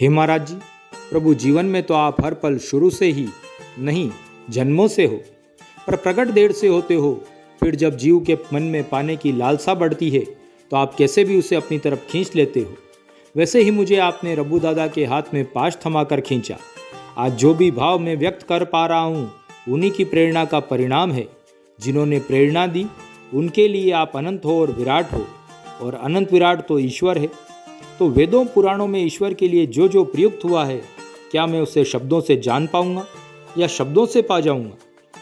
हे महाराज जी, प्रभु जीवन में तो आप हर पल शुरू से ही नहीं जन्मों से हो, पर प्रकट देर से होते हो। फिर जब जीव के मन में पाने की लालसा बढ़ती है तो आप कैसे भी उसे अपनी तरफ खींच लेते हो। वैसे ही मुझे आपने रब्बू दादा के हाथ में पाश थमा कर खींचा। आज जो भी भाव मैं व्यक्त कर पा रहा हूँ उन्हीं की प्रेरणा का परिणाम है। जिन्होंने प्रेरणा दी उनके लिए आप अनंत हो और विराट हो, और अनंत विराट तो ईश्वर है। तो वेदों पुराणों में ईश्वर के लिए जो जो प्रयुक्त हुआ है, क्या मैं उसे शब्दों से जान पाऊंगा या शब्दों से पा जाऊंगा?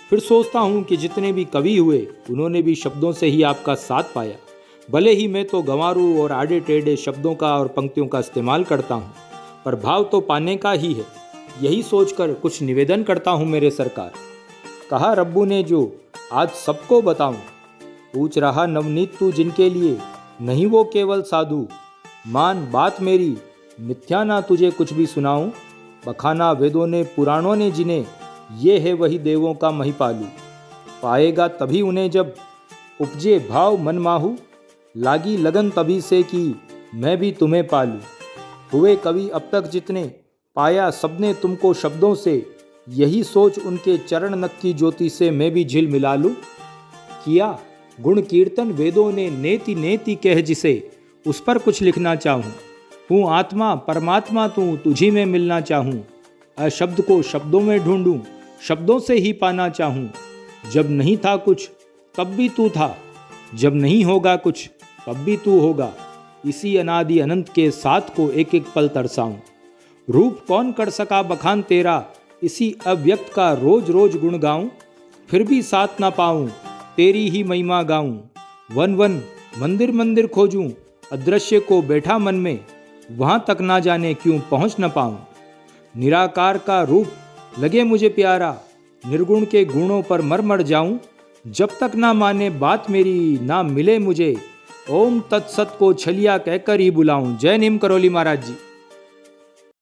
फिर सोचता हूँ कि जितने भी कवि हुए उन्होंने भी शब्दों से ही आपका साथ पाया। भले ही मैं तो गंवारू और आड़े टेढ़े शब्दों का और पंक्तियों का इस्तेमाल करता हूँ, पर भाव तो पाने का ही है। यही सोचकर कुछ निवेदन करता हूँ मेरे सरकार। कहा रब्बू ने जो आज सबको बताऊं, पूछ रहा नवनीत तू जिनके लिए, नहीं वो केवल साधु। मान बात मेरी, मिथ्या ना तुझे कुछ भी सुनाऊं। बखाना वेदों ने पुराणों ने जिन्हें, ये है वही देवों का महिपालू। पाएगा तभी उन्हें जब उपजे भाव मनमाहू। लागी लगन तभी से कि मैं भी तुम्हें पालूं। हुए कवि अब तक जितने, पाया सबने तुमको शब्दों से। यही सोच उनके चरण नख की ज्योति से मैं भी झिल मिला लूं। किया गुण कीर्तन वेदों ने नेति नेति कह जिसे, उस पर कुछ लिखना चाहूँ। हूँ आत्मा परमात्मा तू, तुझी में मिलना चाहूँ। अशब्द को शब्दों में ढूंढूं, शब्दों से ही पाना चाहूँ। जब नहीं था कुछ तब भी तू था, जब नहीं होगा कुछ तब भी तू होगा। इसी अनादि अनंत के साथ को एक एक पल तरसाऊं। रूप कौन कर सका बखान तेरा, इसी अव्यक्त का रोज रोज गुण गाऊं। फिर भी साथ ना पाऊं, तेरी ही महिमा गाऊं। वन वन मंदिर मंदिर खोजूं, अदृश्य को बैठा मन में, वहां तक ना जाने क्यों पहुंच न पाऊं। निराकार का रूप लगे मुझे प्यारा, निर्गुण के गुणों पर मर मर जाऊं। जब तक ना माने बात मेरी, ना मिले मुझे, ओम तत्सत को छलिया कहकर ही बुलाऊं। जय नीम करौली महाराज जी।